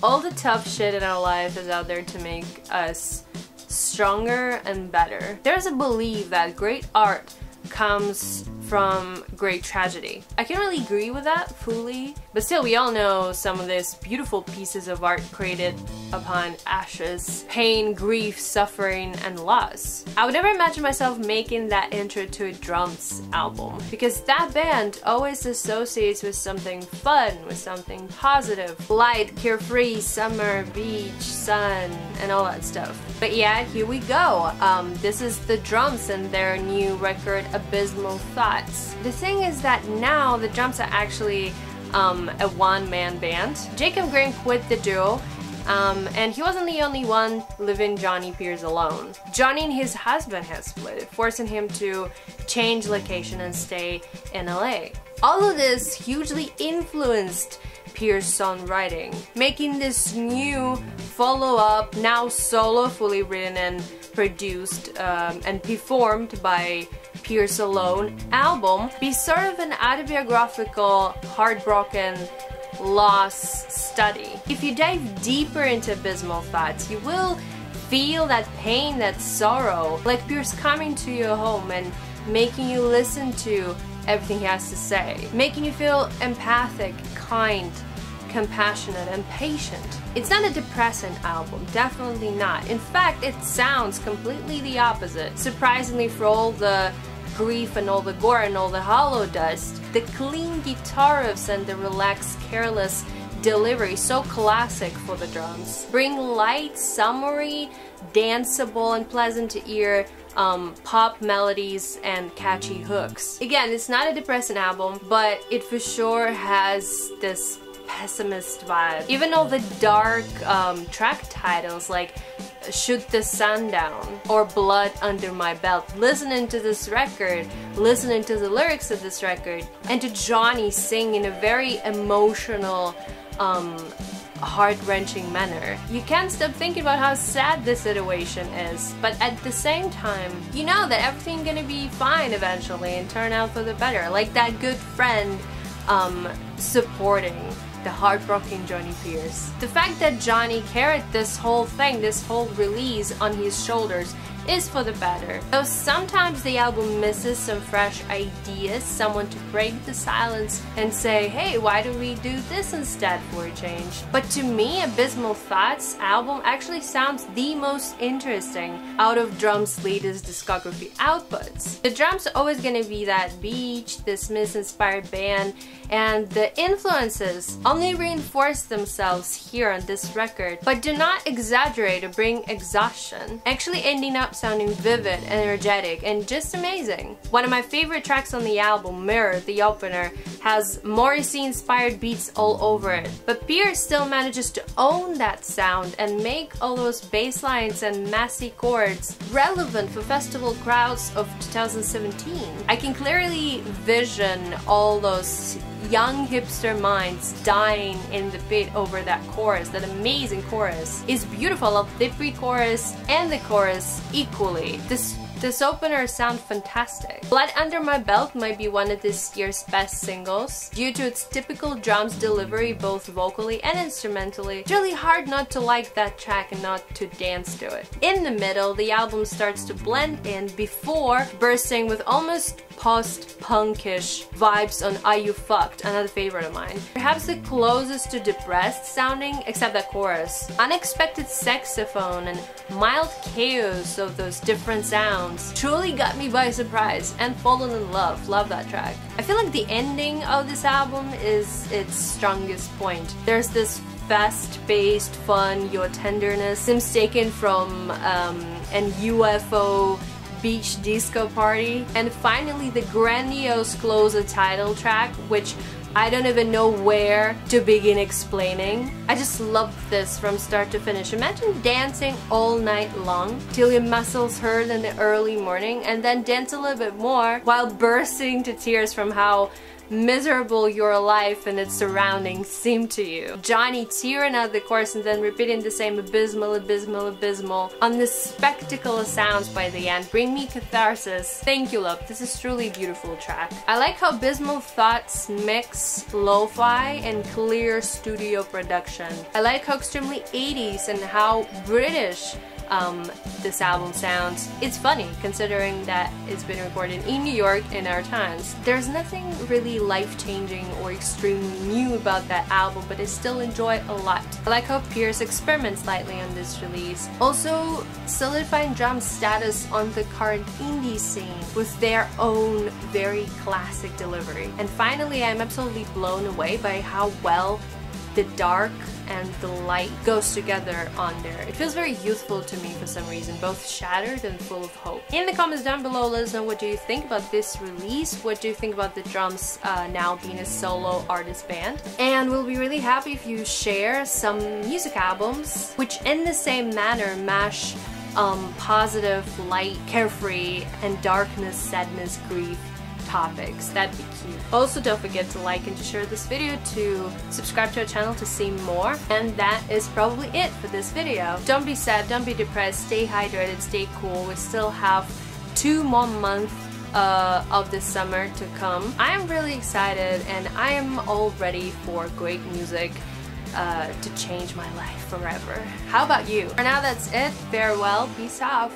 All the tough shit in our life is out there to make us stronger and better. There's a belief that great art comes from great tragedy. I can't really agree with that fully, but still we all know some of these beautiful pieces of art created upon ashes, pain, grief, suffering, and loss. I would never imagine myself making that intro to a drums album, because that band always associates with something fun, with something positive, light, carefree, summer, beach, sun, and all that stuff. But yeah, here we go. This is the Drums and their new record, Abysmal Thoughts. The thing is that now the Drums are actually a one-man band. Jacob Green quit the duo, and he wasn't the only one leaving Jonny Pierce alone. Jonny and his husband have split, forcing him to change location and stay in LA. All of this hugely influenced Pierce's songwriting, making this new follow-up, now solo, fully written and produced and performed by Pierce alone album be sort of an autobiographical, heartbroken loss study. If you dive deeper into Abysmal Thoughts, you will feel that pain, that sorrow, like Pierce coming to your home and making you listen to everything he has to say, making you feel empathic, kind, compassionate, and patient. It's not a depressing album, definitely not. In fact, it sounds completely the opposite. Surprisingly, for all the grief and all the gore and all the hollow dust, the clean guitar riffs and the relaxed, careless delivery, so classic for the Drums, bring light, summery, danceable, and pleasant to ear pop melodies and catchy hooks. Again, it's not a depressing album, but it for sure has this pessimist vibe. Even all the dark track titles like Shoot the Sun Down or Blood Under My Belt, listening to this record, listening to the lyrics of this record, and to Jonny sing in a very emotional, heart-wrenching manner, you can't stop thinking about how sad this situation is, but at the same time, you know that everything's gonna be fine eventually and turn out for the better, like that good friend supporting the heartbroken Jonny Pierce. The fact that Jonny carried this whole thing, this whole release on his shoulders is for the better. Though sometimes the album misses some fresh ideas, someone to break the silence and say, hey, why don't we do this instead for a change? But to me, Abysmal Thoughts album actually sounds the most interesting out of Drums' latest discography outputs. The Drums are always gonna be that beach, this Smith-inspired band, and the influences only reinforce themselves here on this record, but do not exaggerate or bring exhaustion, actually ending up sounding vivid, energetic, and just amazing. One of my favorite tracks on the album, Mirror, the opener, has Morrissey-inspired beats all over it, but Pierce still manages to own that sound and make all those bass lines and messy chords relevant for festival crowds of 2017. I can clearly vision all those young hipster minds dying in the pit over that chorus, that amazing chorus. It's beautiful. I love the pre-chorus and the chorus equally. This opener sounds fantastic. Blood Under My Belt might be one of this year's best singles. Due to its typical Drums delivery both vocally and instrumentally, it's really hard not to like that track and not to dance to it. In the middle, the album starts to blend in before bursting with almost post-punkish vibes on Are You Fucked, another favorite of mine. Perhaps the closest to depressed sounding, except that chorus. Unexpected saxophone and mild chaos of those different sounds truly got me by surprise and fallen in love. Love that track. I feel like the ending of this album is its strongest point. There's this fast-paced, fun, Your Tenderness seems taken from an UFO beach disco party, and finally the grandiose closer title track, which I don't even know where to begin explaining. I just love this from start to finish. Imagine dancing all night long till your muscles hurt in the early morning, and then dance a little bit more while bursting into tears from how miserable your life and its surroundings seem to you. Jonny tearing out the chorus and then repeating the same abysmal, abysmal, abysmal on the spectacle of sounds by the end bring me catharsis. Thank you, love. This is truly a beautiful track. I like how Abysmal Thoughts mix lo-fi and clear studio production. I like how extremely 80s and how British this album sounds. It's funny considering that it's been recorded in New York in our times. There's nothing really life-changing or extremely new about that album, but I still enjoy it a lot. I like how Pierce experiments slightly on this release. Also solidifying drum's status on the current indie scene with their own very classic delivery. And finally, I'm absolutely blown away by how well the dark and the light goes together on there. It feels very youthful to me for some reason, both shattered and full of hope. In the comments down below, let us know what do you think about this release, what do you think about the drums now being a solo artist band, and we'll be really happy if you share some music albums which in the same manner mash positive, light, carefree, and darkness, sadness, grief topics. That'd be cute. Also, don't forget to like and to share this video, to subscribe to our channel to see more, and that is probably it for this video. Don't be sad, don't be depressed, stay hydrated, stay cool. We still have 2 more months of this summer to come. I am really excited and I am all ready for great music to change my life forever. How about you? For now, that's it. Farewell, peace out.